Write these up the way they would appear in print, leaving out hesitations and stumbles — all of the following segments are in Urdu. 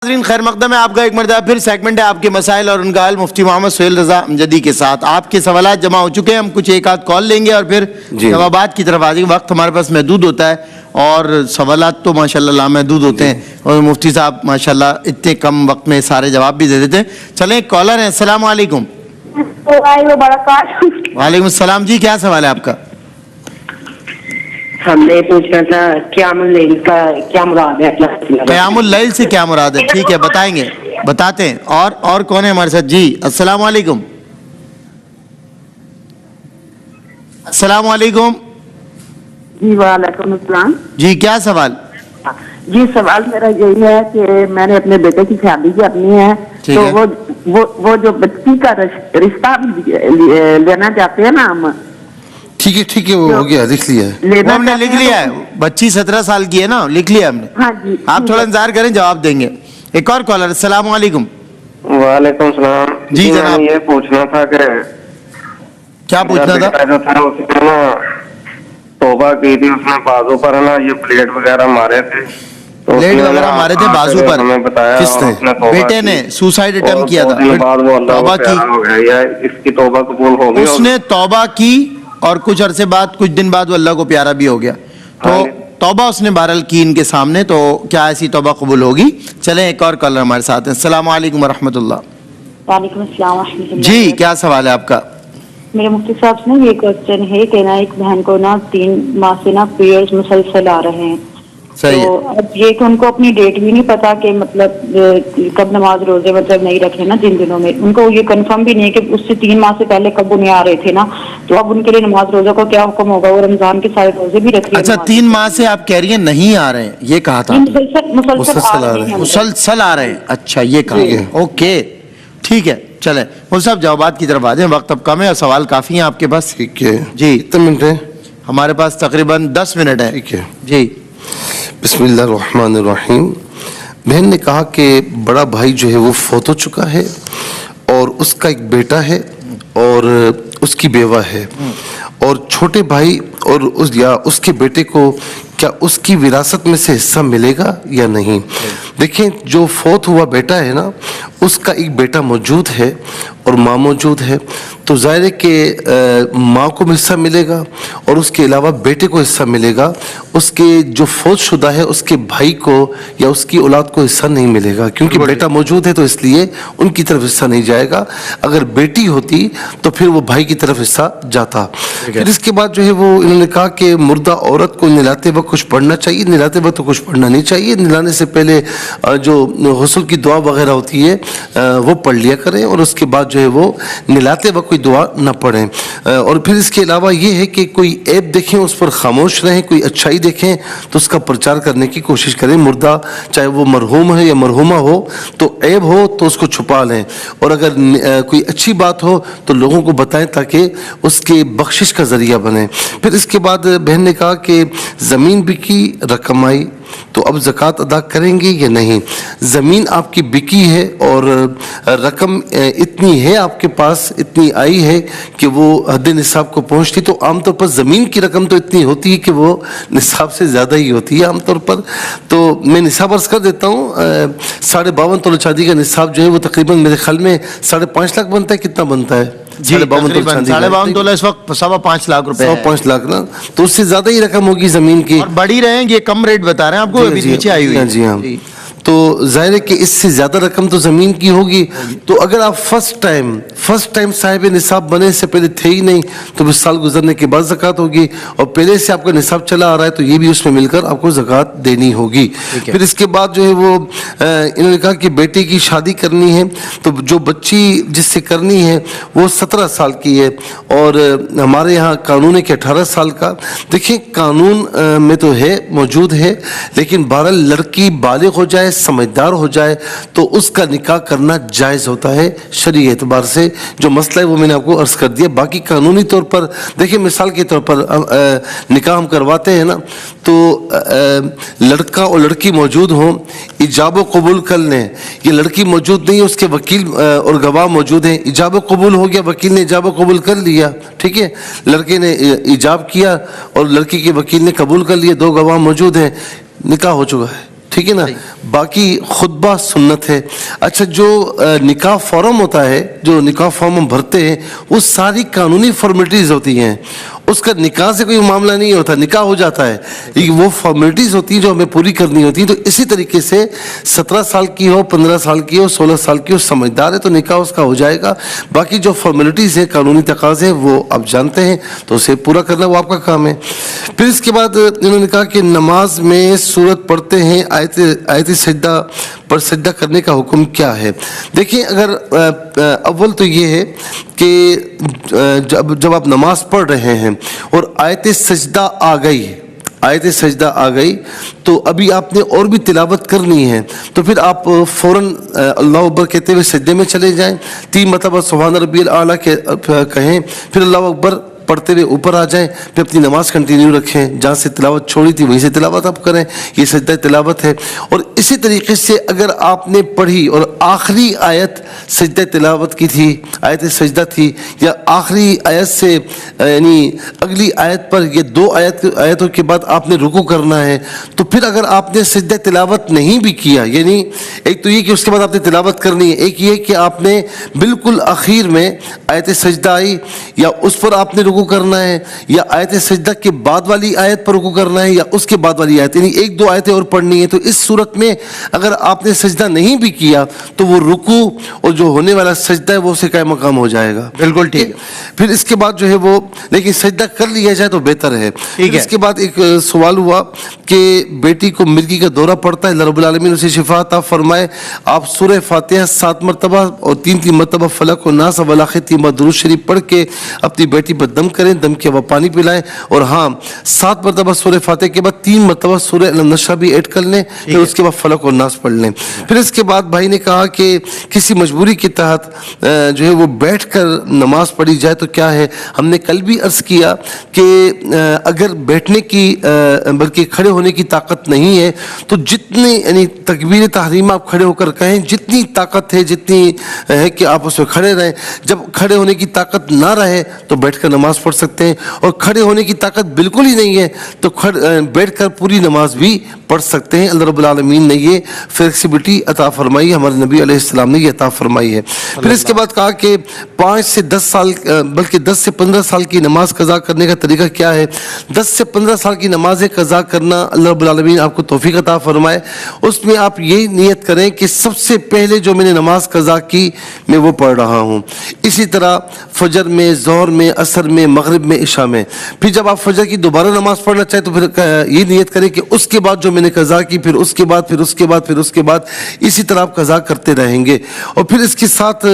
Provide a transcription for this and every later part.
ناظرین خیر مقدم ہے آپ کا ایک مرتبہ پھر سیگمنٹ ہے آپ کے مسائل اور ان کا حل مفتی محمد سہیل رضا امجدی کے ساتھ. آپ کے سوالات جمع ہو چکے ہیں, ہم کچھ ایک آدھ کال لیں گے اور پھر جوابات کی طرف آ جائیں گے. وقت ہمارے پاس محدود ہوتا ہے اور سوالات تو ماشاءاللہ لامحدود ہوتے ہیں اور مفتی صاحب ماشاءاللہ اتنے کم وقت میں سارے جواب بھی دے دیتے ہیں. چلیں ایک کالر ہیں. السلام علیکم. وعلیکم السلام جی, کیا سوال ہے آپ کا؟ ہم نے پوچھنا تھا قیام اللیل کا کیا مراد ہے؟ قیام اللیل سے کیا مراد ہے؟ ٹھیک ہے بتائیں گے, بتاتے ہیں. اور کون ہے ہمارے ساتھ جی؟ السلام علیکم. السلام علیکم. جی وعلیکم السلام. جی کیا سوال؟ جی سوال میرا یہی ہے کہ میں نے اپنے بیٹے کی شادی کرنی ہے تو وہ جو بچی کا رشتہ لینا چاہتے ہیں نا ہم. ٹھیک ہے وہ ہو گیا, لکھ لیا ہے, ہم نے لکھ لیا ہے. بچی 17 سال کی ہے نا, لکھ لیا ہم نے. ہاں جی آپ تھوڑا انتظار کریں, جواب دیں گے. ایک اور کالر. السلام علیکم. وعلیکم السلام. جی جناب, یہ پوچھنا تھا کہ کیا پوچھنا تھا؟ جو تھا اس نے نا توبہ کی تھی, اس نے بازو پر ہے نا یہ پلیٹ وغیرہ مارے تھے. پلیٹ وغیرہ مارے تھے بازو پر. کس نے؟ بیٹے نے سوسائڈ اٹیمپٹ کیا تھا, توبہ کی. اس کی توبہ قبول ہو گئی, اس نے توبہ کی اور کچھ عرصے بعد, کچھ دن بعد وہ اللہ کو پیارا بھی ہو گیا. تو توبہ اس نے بہرحال کی ان کے سامنے, تو کیا ایسی توبہ قبول ہوگی؟ چلیں ایک اور کالر ہمارے ساتھ ہیں. السلام علیکم ورحمۃ اللہ. وعلیکم السلام ورحمۃ اللہ. جی کیا سوال ہے آپ کا؟ میرے مفتی صاحب سے نا یہ کوشچن ہے کہ نا ایک بہن کو نا 3 ماہ سے نا پیریڈز مسلسل آ رہے ہیں. صحیح تو اب یہ کہ ان کو اپنی ڈیٹ بھی نہیں پتا کہ مطلب کب نماز روزے مطلب نہیں رکھے نا جن دنوں میں, ان کو یہ کنفرم بھی نہیں ہے کہ اس سے 3 ماہ سے پہلے کب انہیں آ رہے تھے نا, تو اب ان کے لیے نماز روزہ کو کیا حکم ہوگا؟ وہ رمضان کے سارے روزے بھی رکھ رہے ہیں. اچھا 3 ماہ سے آپ کہہ رہی ہیں نہیں آ رہے ہیں, یہ کہا تھا مسلسل آ رہے ہیں. اچھا یہ کہا, اوکے ٹھیک ہے. چلیں وہ سب جوابات کی طرف آ جائیں, وقت اب کم ہے اور سوال کافی ہیں آپ کے پاس. ٹھیک ہے جی, کتنے منٹ ہے ہمارے پاس؟ تقریباً 10 منٹ ہے. ٹھیک ہے جی. بسم اللہ الرحمن الرحیم. بہن نے کہا کہ بڑا بھائی جو ہے وہ فوت ہو چکا ہے اور اس کا ایک بیٹا ہے اور اس کی بیوہ ہے, اور چھوٹے بھائی اور اس کے بیٹے کو کیا اس کی وراثت میں سے حصہ ملے گا یا نہیں؟ دیکھیں جو فوت ہوا بیٹا ہے نا, اس کا ایک بیٹا موجود ہے اور ماں موجود ہے, تو ظاہر ہے کہ ماں کو حصہ ملے گا اور اس کے علاوہ بیٹے کو حصہ ملے گا. اس کے جو فوت شدہ ہے اس کے بھائی کو یا اس کی اولاد کو حصہ نہیں ملے گا, کیونکہ بیٹا موجود ہے تو اس لیے ان کی طرف حصہ نہیں جائے گا. اگر بیٹی ہوتی تو پھر وہ بھائی کی طرف حصہ جاتا. پھر اس کے بعد جو ہے وہ انہوں نے کہا کہ مردہ عورت کو نلاتے وقت کچھ پڑھنا چاہیے. نلاتے وقت تو کچھ پڑھنا نہیں چاہیے, نلانے سے پہلے جو غسل کی دعا وغیرہ ہوتی ہے وہ پڑھ لیا کریں, اور اس کے بعد جو ہے وہ نلاتے وقت کوئی دعا نہ پڑھیں. اور پھر اس کے علاوہ یہ ہے کہ کوئی عیب دیکھیں اس پر خاموش رہیں, کوئی اچھائی دیکھیں تو اس کا پرچار کرنے کی کوشش کریں. مردہ چاہے وہ مرحوم ہے یا مرحومہ ہو, تو عیب ہو تو اس کو چھپا لیں, اور اگر کوئی اچھی بات ہو تو لوگوں کو بتائیں تاکہ اس کے بخشش کا ذریعہ بنے. پھر اس کے بعد بہن نے کہا کہ زمین بکی, رقم آئی, تو اب زکوٰۃ ادا کریں گے یا نہیں؟ زمین آپ کی بکی ہے اور رقم اتنی ہے آپ کے پاس, اتنی آئی ہے کہ وہ حد نصاب کو پہنچتی, تو عام طور پر زمین کی رقم تو اتنی ہوتی ہے کہ وہ نصاب سے زیادہ ہی ہوتی ہے عام طور پر. تو میں نصاب عرض کر دیتا ہوں, 52.5 تولہ چاندی کا نصاب جو ہے وہ تقریباً میرے خیال میں 5.5 لاکھ بنتا ہے. کتنا بنتا ہے؟ جی 52 تولہ اس وقت 5.25 لاکھ روپے. 5 لاکھ نا, تو اس سے زیادہ ہی رقم ہوگی زمین کی, اور بڑی رہیں گے. کم ریٹ بتا رہے ہیں آپ کو, ابھی نیچے آئی ہوئی ہے. جی ہاں, تو ظاہر ہے کہ اس سے زیادہ رقم تو زمین کی ہوگی. تو اگر آپ فرسٹ ٹائم صاحب نصاب بنے, سے پہلے تھے ہی نہیں, تو 20 سال گزرنے کے بعد زکوٰۃ ہوگی, اور پہلے سے آپ کا نصاب چلا آ رہا ہے تو یہ بھی اس میں مل کر آپ کو زکوٰۃ دینی ہوگی. پھر اس کے بعد جو ہے وہ انہوں نے کہا کہ بیٹے کی شادی کرنی ہے, تو جو بچی جس سے کرنی ہے وہ 17 سال کی ہے, اور ہمارے یہاں قانون ہے کہ 18 سال کا. دیکھیں قانون میں تو ہے, موجود ہے, لیکن بہرحال لڑکی بالغ ہو جائے, سمجھدار ہو جائے تو اس کا نکاح کرنا جائز ہوتا ہے شرعی اعتبار سے. جو مسئلہ ہے وہ میں نے آپ کو عرض کر دیا. باقی قانونی طور پر دیکھیں, مثال کے طور پر نکاح ہم کرواتے ہیں نا, تو لڑکا اور لڑکی موجود ہوں, ایجاب و قبول کر لیں. یہ لڑکی موجود نہیں ہے, اس کے وکیل اور گواہ موجود ہیں, ایجاب و قبول ہو گیا, وکیل نے ایجاب و قبول کر لیا, ٹھیک ہے, لڑکے نے ایجاب کیا اور لڑکی کے وکیل نے قبول کر لیا, 2 گواہ موجود ہیں, نکاح ہو چکا ہے. ٹھیک ہے نا, باقی خطبہ سنت ہے. اچھا جو نکاح فارم ہوتا ہے, جو نکاح فارم ہم بھرتے ہیں, وہ ساری قانونی فارمیلٹیز ہوتی ہیں, اس کا نکاح سے کوئی معاملہ نہیں ہوتا, نکاح ہو جاتا ہے, وہ فارمیلٹیز ہوتی ہیں جو ہمیں پوری کرنی ہوتی ہیں. تو اسی طریقے سے 17 سال کی ہو, 15 سال کی ہو, 16 سال کی ہو, سمجھدار ہے تو نکاح اس کا ہو جائے گا. باقی جو فارمیلٹیز ہیں, قانونی تقاضے ہیں, وہ آپ جانتے ہیں, تو اسے پورا کرنا وہ آپ کا کام ہے. پھر اس کے بعد انہوں نے کہا کہ نماز میں سورت پڑھتے ہیں, آیت سجدہ پر سجدہ کرنے کا حکم کیا ہے؟ دیکھیں, اگر اول تو یہ ہے کہ جب آپ نماز پڑھ رہے ہیں اور آیت سجدہ آ گئی تو ابھی آپ نے اور بھی تلاوت کرنی ہے, تو پھر آپ فوراً اللہ اکبر کہتے ہوئے سجدے میں چلے جائیں, 3 مرتبہ سبحان ربی الاعلیٰ کہیں, پھر اللہ اکبر پڑھتے ہوئے اوپر آ جائیں, پھر اپنی نماز کنٹینیو رکھیں, جہاں سے تلاوت چھوڑی تھی وہیں سے تلاوت آپ کریں. یہ سجدہ تلاوت ہے. اور اسی طریقے سے اگر آپ نے پڑھی اور آخری آیت سجدہ تلاوت کی تھی, آیت سجدہ تھی, یا آخری آیت سے یعنی اگلی آیت پر یہ 2 آیتوں کے بعد آپ نے رکوع کرنا ہے, تو پھر اگر آپ نے سجدہ تلاوت نہیں بھی کیا, یعنی ایک تو یہ کہ اس کے بعد آپ نے تلاوت کرنی ہے, ایک یہ کہ آپ نے بالکل اخیر میں آیت سجدہ آئی یا اس پر آپ نے رکوع کرنا ہے, یا آیت سجدہ کے بعد والی آیت پر رکوع کرنا ہے, یا اس کے بعد والی آیت, یعنی 1-2 آیتیں اور پڑھنی ہے. تو اس صورت میں اگر آپ نے سجدہ نہیں بھی کیا تو وہ رکوع اور جو ہونے والا سجدہ ہے وہ اسے قائم مقام ہو جائے گا. بالکل ٹھیک. پھر اس کے بعد جو ہے وہ, لیکن سجدہ کر لیا جائے تو بہتر ہے. اس کے بعد ایک سوال ہوا کہ بیٹی کو مرگی کا دورہ پڑتا ہے, اللہ رب العالمین اسے شفا عطا فرمائے, آپ سورہ فاتحہ 7 مرتبہ اور 3 مرتبہ فلق و ناس ولاخ 3 بار درود شریف پڑھ کے اپنی بیٹی پر دم کریں, دم کے بعد پانی پلائیں, اور ہاں 7 مرتبہ سورہ فاتحہ کے بعد 3 مرتبہ سورہ الم نشرح بھی ایڈ کر لیں, پھر اس کے بعد فلق اور ناس پڑھ لیں. پھر اس کے بعد بھائی نے کہا کہ کسی مجبوری کے تحت جو ہے وہ بیٹھ کر نماز پڑھی جائے تو کیا ہے؟ ہم نے کل بھی عرض کیا کہ اگر بیٹھنے کی بلکہ کھڑے ہونے کی طاقت نہیں ہے تو جتنی یعنی تکبیر تحریمہ آپ کھڑے ہو کر کہیں, جتنی طاقت ہے, جتنی ہے کہ آپ اس میں کھڑے رہیں. جب کھڑے ہونے کی طاقت نہ رہے تو بیٹھ کر نماز پڑھ سکتے ہیں, اور کھڑے ہونے کی طاقت بالکل ہی نہیں ہے تو بیٹھ کر پوری نماز بھی پڑھ سکتے ہیں. اللہ رب العالمین نے یہ فلیکسیبلٹی عطا فرمائی, ہمارے نبی علیہ السلام نے یہ عطا فرمائی ہے. پھر اس کے بعد کہا کہ 5 سے 10 سال بلکہ 10 سے 15 سال کی نماز قضا کرنے کا طریقہ کیا ہے؟ 10 سے 15 سال کی نمازیں قضا کرنا اللہ رب العالمین آپ کو توفیق عطا فرمائے. اس میں آپ یہی نیت کریں کہ سب سے پہلے جو میں نے نماز قضا کی میں وہ پڑھ رہا ہوں. اسی طرح فجر میں, ظہر میں, عصر میں, مغرب میں, عشاء میں. پھر جب آپ فجر کی دوبارہ نماز پڑھنا چاہیں تو پھر یہ نیت کریں کہ اس کے بعد جو میں نے قضا کی, پھر اس کے بعد, پھر اس کے بعد, پھر اس کے بعد, اسی طرح آپ قضا کرتے رہیں گے. اور پھر اس کے ساتھ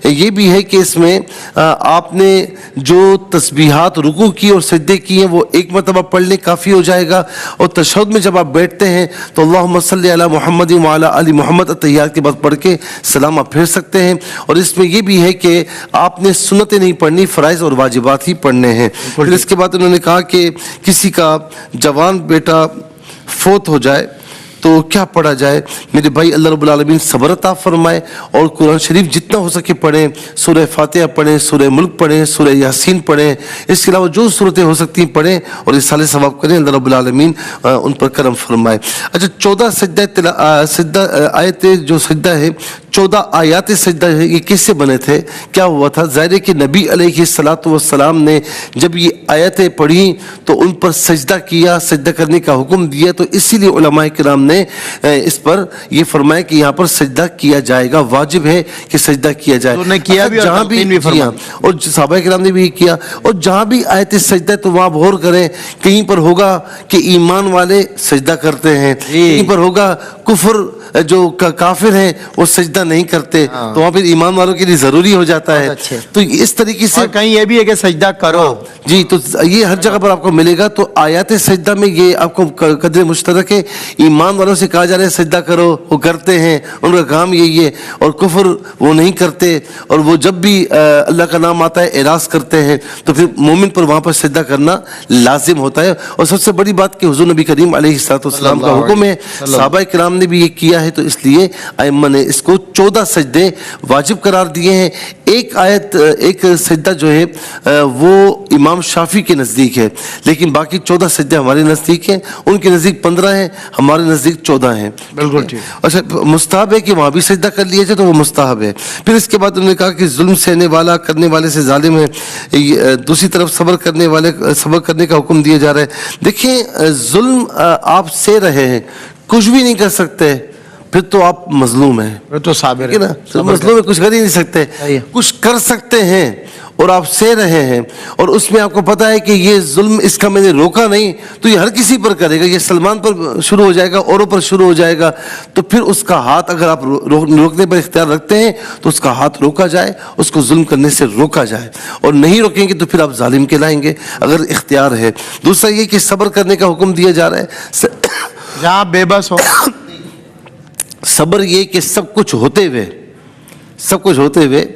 یہ بھی ہے کہ اس میں آپ نے جو تسبیحات رکوع کی اور سجدے کی ہیں وہ 1 مرتبہ پڑھ لیں, کافی ہو جائے گا. اور تشہد میں جب آپ بیٹھتے ہیں تو اللہم صلی علی محمد وعلی آل محمد التحیات کے بعد پڑھ کے سلام آپ پھیر سکتے ہیں. اور اس میں یہ بھی ہے کہ آپ نے سنتیں نہیں پڑھنی, فرائض اور واجبات ہی پڑھنے ہیں. پھر اس کے بعد انہوں نے کہا کہ کسی کا جوان بیٹا فوت ہو جائے تو کیا پڑھا جائے؟ میرے بھائی اللہ رب العالمین صبر عطا فرمائے اور قرآن شریف جتنا ہو سکے پڑھیں, سورہ فاتحہ پڑھیں, سورہ ملک پڑھیں, سورہ یاسین پڑھیں, اس کے علاوہ جو صورتیں ہو سکتی ہیں پڑھیں اور اصالہ ثواب کریں. اللہ رب العالمین ان پر کرم فرمائے. اچھا 14 سجدہ آیت جو سجدہ ہے, 14 آیات سجدہ ہے, یہ کس سے بنے تھے؟ کیا ہوا تھا؟ ظاہر ہے کہ نبی علیہ السلام نے جب یہ آیتیں پڑھی تو ان پر سجدہ کیا, سجدہ کرنے کا حکم دیا, تو اسی لیے علماء کرام نے اس پر یہ فرمایا کہ یہاں پر سجدہ کیا جائے گا, واجب ہے کہ سجدہ کیا جائے. جہاں بھی کیا اور صحابہ کرام نے بھی کیا, اور جہاں بھی آیت سجدہ تو وہاں غور کریں, کہیں پر ہوگا کہ ایمان والے سجدہ کرتے ہیں, کہیں پر ہوگا کفر جو کافر ہیں وہ سجدہ نہیں کرتے, تو وہاں پھر ایمان والوں کے لیے ضروری ہو جاتا ہے. تو اس طریقے سے کہیں یہ بھی ہے کہ سجدہ کرو, جی, تو یہ ہر جگہ پر آپ کو ملے گا. تو آیات سجدہ میں یہ آپ کو قدر مشترک ہے. ایمان والوں سے کہا جا رہا ہے سجدہ کرو, وہ کرتے ہیں, ان کا کام یہی ہے, اور کفر وہ نہیں کرتے, اور وہ جب بھی اللہ کا نام آتا ہے اعراض کرتے ہیں, تو پھر مومن پر وہاں پر سجدہ کرنا لازم ہوتا ہے. اور سب سے بڑی بات کہ حضور نبی کریم علیہ الصلوۃ والسلام کا حکم ہے, صحابہ کرام نے بھی یہ کیا دیا ہے تو اس لیے ائمہ نے اس کو 14 سجدے واجب قرار دیے ہیں. ایک سجدہ جو ہے وہ امام شافعی کے نزدیک ہے، لیکن باقی 14 سجدے ہمارے نزدیک ہیں، ان کے نزدیک 15 ہیں، ہمارے نزدیک 14 ہیں. بالکل ٹھیک. اچھا مستحب ہے کہ وہاں بھی سجدہ کر لیا جائے تو وہ مستحب ہے. پھر اس کے بعد انہوں نے کہا کہ ظلم سہنے والا کرنے والے سے ظالم ہے. دوسری طرف صبر کرنے کا حکم دیا جا رہا ہے. دیکھیں ظلم آپ سہ رہے ہیں، کچھ بھی نہیں کر سکتے، پھر تو آپ مظلوم ہیں. وہ تو صابر ٹھیک ہے نا، مظلوم ہے، کچھ کر ہی نہیں سکتے. کچھ کر سکتے ہیں اور آپ سہ رہے ہیں، اور اس میں آپ کو پتا ہے کہ یہ ظلم اس کا میں نے روکا نہیں تو یہ ہر کسی پر کرے گا. یہ سلمان پر شروع ہو جائے گا، اوروں پر شروع ہو جائے گا. تو پھر اس کا ہاتھ اگر آپ روکنے پر اختیار رکھتے ہیں تو اس کا ہاتھ روکا جائے، اس کو ظلم کرنے سے روکا جائے. اور نہیں روکیں گے تو پھر آپ ظالم کہلائیں گے اگر اختیار ہے. دوسرا یہ کہ صبر کرنے کا حکم دیا جا رہا ہے. جہاں بے بس ہو، صبر یہ کہ سب کچھ ہوتے ہوئے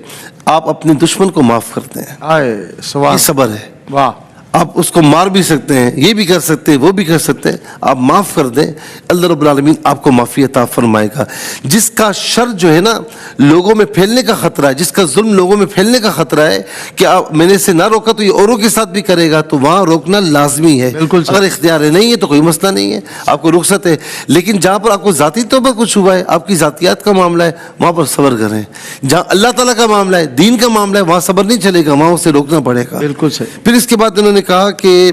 آپ اپنے دشمن کو معاف کرتے ہیں، یہ صبر ہے. واہ، آپ اس کو مار بھی سکتے ہیں، یہ بھی کر سکتے ہیں، وہ بھی کر سکتے ہیں، آپ معاف کر دیں، اللہ رب العالمین آپ کو معافی عطا فرمائے گا. جس کا شر جو ہے نا لوگوں میں پھیلنے کا خطرہ ہے، جس کا ظلم لوگوں میں پھیلنے کا خطرہ ہے کہ میں نے اسے نہ روکا تو یہ اوروں کے ساتھ بھی کرے گا، تو وہاں روکنا لازمی ہے. بالکل اگر اختیار نہیں ہے تو کوئی مسئلہ نہیں ہے، آپ کو رخصت ہے. لیکن جہاں پر آپ کو ذاتی طور پر کچھ ہوا ہے، آپ کی ذاتیات کا معاملہ ہے، وہاں پر صبر کریں. جہاں اللہ تعالیٰ کا معاملہ ہے، دین کا معاملہ ہے، وہاں صبر نہیں چلے گا، وہاں اسے روکنا پڑے گا. بالکل صحیح. پھر اس کے بعد انہوں نے کہا کہ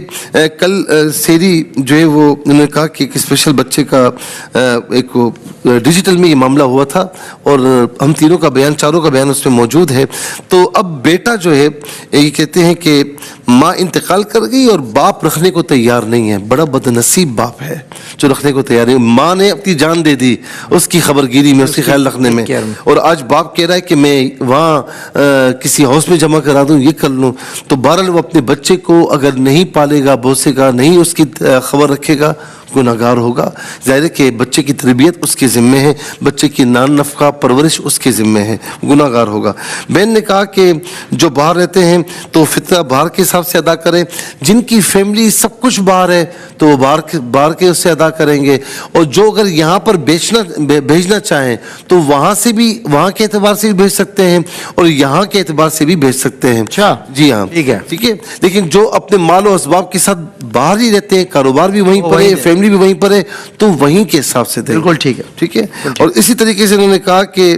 کل سیری جو ہے وہ انہوں نے کہا کہ ایک اسپیشل بچے کا ایک ڈیجیٹل میں یہ معاملہ ہوا تھا، اور ہم تینوں کا بیان، چاروں کا بیان اس میں موجود ہے. تو اب بیٹا جو ہے یہ کہتے ہیں کہ ماں انتقال کر گئی اور باپ رکھنے کو تیار نہیں ہے. بڑا بد نصیب باپ ہے جو رکھنے کو تیار نہیں. ماں نے اپنی جان دے دی اس کی خبر گیری میں، اس کی خیال رکھنے میں، اور آج باپ کہہ رہا ہے کہ میں وہاں کسی ہاؤس میں جمع کرا دوں، یہ کر لوں. تو بہرحال وہ اپنے بچے کو اگر نہیں پالے گا، بوسے گا نہیں، اس کی خبر رکھے گا، گناہگار ہوگا. ظاہر ہے کہ بچے کی تربیت اس کے ذمہ ہے، بچے کی نان نفقہ پرورش اس کے ذمہ ہے، گناہگار ہوگا. بہن نے کہا کہ جو باہر رہتے ہیں تو فطرہ باہر کے حساب سے ادا کریں. جن کی فیملی سب کچھ باہر ہے تو وہ باہر کے اس سے ادا کریں گے، اور جو اگر یہاں پر بھیجنا چاہیں تو وہاں سے بھی، وہاں کے اعتبار سے بھی بھیج سکتے ہیں اور یہاں کے اعتبار سے بھی بھیج سکتے ہیں. اچھا جی ہاں ٹھیک ہے. ٹھیک ہے. لیکن جو اپنے مال و اسباب کے ساتھ باہر ہی رہتے ہیں، کاروبار بھی وہیں پر ہے، فیملی بھی وہیں پر ہے، تو وہیں کے حساب سے دیں. بالکل ٹھیک ہے. ٹھیک ہے. اور اسی طریقے سے انہوں نے کہا کہ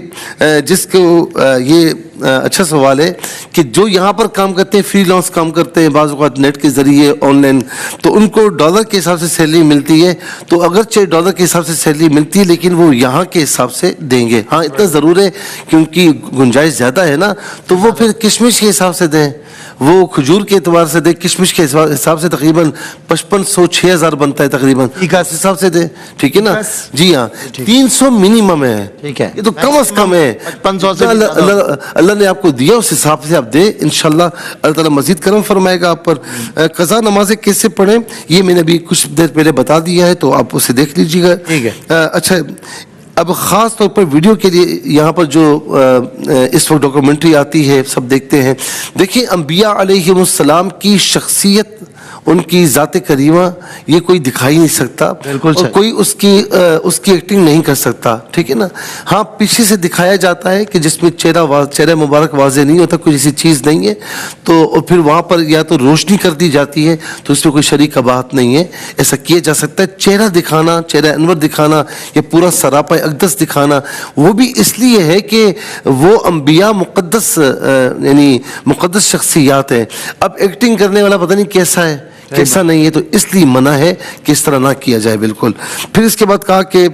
جس کو یہ اچھا سوال ہے کہ جو یہاں پر کام کرتے ہیں، فری لانس کام کرتے ہیں، بعض اوقات نیٹ کے ذریعے آن لائن، تو ان کو ڈالر کے حساب سے سیلری ملتی ہے. تو اگرچہ ڈالر کے حساب سے سیلری ملتی ہے لیکن وہ یہاں کے حساب سے دیں گے. ہاں اتنا ضرور ہے کہ ان کی گنجائش زیادہ ہے نا، تو وہ پھر کشمش کے حساب سے دیں، وہ کھجور کے اعتبار سے دیں، کشمش کے حساب سے تقریباً 5500-6000 بنتا ہے تقریباً، اس حساب سے دیں. ٹھیک ہے نا. جی ہاں 300 منیمم ہے. ٹھیک ہے. یہ تو کم از کم ہے. 500 سے اللہ نے آپ کو دیا اس حساب سے آپ دیں، انشاءاللہ اللہ تعالیٰ مزید کرم فرمائے گا آپ پر. قضا نمازیں کیسے پڑھیں یہ میں نے ابھی کچھ دیر پہلے بتا دیا ہے، تو آپ اسے دیکھ لیجیے گا. ٹھیک ہے. اچھا اب خاص طور پر ویڈیو کے لیے یہاں پر جو اس وقت ڈاکومنٹری آتی ہے سب دیکھتے ہیں. دیکھیں انبیاء علیہم السلام کی شخصیت، ان کی ذات کریمہ یہ کوئی دکھائی نہیں سکتا، اور کوئی اس کی ایکٹنگ نہیں کر سکتا. ٹھیک ہے نا. ہاں پیچھے سے دکھایا جاتا ہے کہ جس میں چہرہ مبارک واضح نہیں ہوتا، کوئی ایسی چیز نہیں ہے، تو پھر وہاں پر یا تو روشنی کر دی جاتی ہے، تو اس میں کوئی شرعی قباحت نہیں ہے، ایسا کیا جا سکتا ہے. چہرہ دکھانا، چہرہ انور دکھانا یا پورا سراپا اقدس دکھانا، وہ بھی اس لیے ہے کہ وہ انبیاء مقدس یعنی مقدس شخصیات ہیں. اب ایکٹنگ کرنے والا پتہ نہیں کیسا ہے کیسا نہیں ہے، تو اس لیے منع ہے کہ اس طرح نہ کیا جائے بالکل. پھر اس کے بعد کہا کہ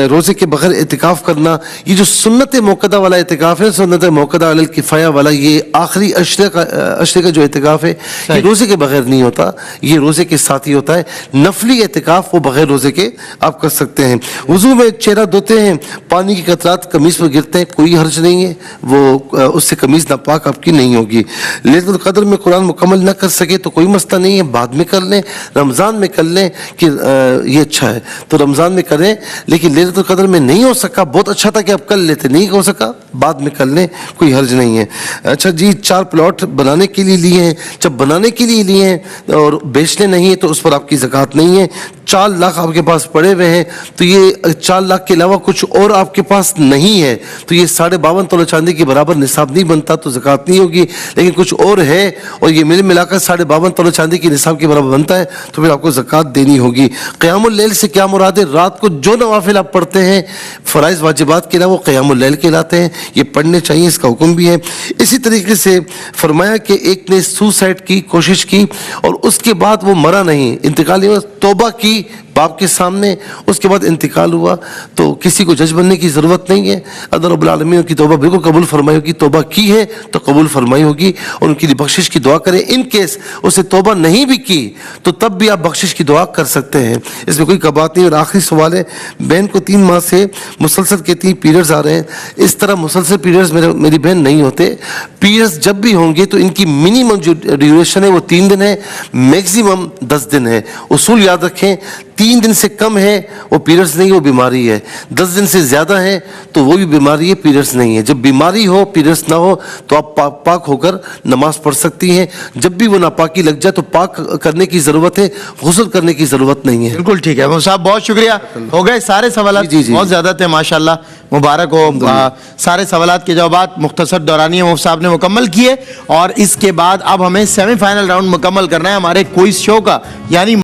روزے کے بغیر اعتکاف کرنا، یہ جو سنت موقدہ والا اعتکاف ہے، سنت موقدہ علی الکفایہ والا، یہ آخری عشرے کا جو اعتکاف ہے یہ روزے کے بغیر نہیں ہوتا، یہ روزے کے ساتھ ہی ہوتا ہے. نفلی اعتکاف وہ بغیر روزے کے آپ کر سکتے ہیں. وضو میں چہرہ دھوتے ہیں، پانی کی قطرات قمیص پر گرتے ہیں، کوئی حرج نہیں ہے، وہ اس سے قمیص ناپاک آپ کی نہیں ہوگی. لیلۃ القدر میں قرآن مکمل نہ کر سکے تو کوئی مسئلہ نہیں ہے بعد میں کر لیں, رمضان میں کر لیں کہ یہ اچھا ہے تو رمضان میں کریں, لیکن لیلۃ القدر میں نہیں ہو سکا, بہت اچھا تھا کہ آپ کر لیتے, نہیں ہو سکا بعد میں کر لیں, کوئی حرج نہیں ہے. اچھا جی, 4 پلاٹ بنانے کے لیے لیے ہیں, جب بنانے کے لیے لیے ہیں اور بیچنے نہیں ہیں تو اس پر آپ کی زکوٰۃ نہیں ہے. 4 لاکھ آپ کے پاس پڑے ہوئے ہیں تو یہ 4 لاکھ کے علاوہ کچھ اور آپ کے پاس نہیں ہے تو یہ 52.5 تولہ چاندی کے برابر نصاب نہیں بنتا تو زکوٰۃ نہیں ہوگی. لیکن کچھ اور ہے اور یہ ملا کر 52.5 تولہ چاندی کے نصاب کے برابر بنتا ہے تو پھر آپ کو زکوٰۃ دینی ہوگی. قیام اللیل سے کیا مراد ہے؟ رات کو جو نوافل آپ پڑھتے ہیں فرائض واجبات کے علاوہ وہ قیام اللیل کہلاتے ہیں, یہ پڑھنے چاہیے, اس کا حکم بھی ہے. اسی طریقے سے فرمایا کہ ایک نے سوسائڈ کی کوشش کی اور اس کے بعد وہ مرا نہیں, انتقال نہیں ہوا, توبہ کی باپ کے سامنے, اس کے بعد انتقال ہوا تو کسی کو جج بننے کی ضرورت نہیں ہے. اللہ رب العالمین کی توبہ بالکل قبول فرمائی ہوگی, توبہ کی ہے تو قبول فرمائی ہوگی اور ان کی بخشش کی دعا کریں. ان کیس اسے توبہ نہیں بھی کی تو تب بھی آپ بخشش کی دعا کر سکتے ہیں, اس میں کوئی کبات نہیں. اور آخری سوال ہے, بہن کو 3 ماہ سے مسلسل کہتی ہیں پیریڈز آ رہے ہیں, اس طرح مسلسل پیریڈز میری بہن نہیں ہوتے. پیریڈز جب بھی ہوں گے تو ان کی منیمم جو ڈیوریشن ہے وہ 3 دن ہے, میکسیمم 10 دن ہے. اصول یاد رکھیں, 3 دن سے کم ہے وہ پیریڈز نہیں, وہ بیماری ہے. 10 دن سے زیادہ ہے تو وہ بھی بیماری ہے, پیریڈز نہیں ہے. جب بیماری ہو پیریڈز نہ ہو تو آپ پاک ہو کر نماز پڑھ سکتی ہیں. جب بھی وہ ناپاکی لگ جائے تو پاک کرنے کی ضرورت ہے, غسل کرنے کی ضرورت نہیں ہے. بالکل ٹھیک ہے مفتی صاحب, بہت شکریہ. ہو گئے سارے سوالات, جی. بہت زیادہ تھے ماشاءاللہ, مبارک ہو. سارے سوالات کے جوابات مختصر دورانیہ مفتی صاحب نے مکمل کیے اور اس کے بعد اب ہمیں سیمی فائنل راؤنڈ مکمل کرنا ہے ہمارے کوئز شو کا, یعنی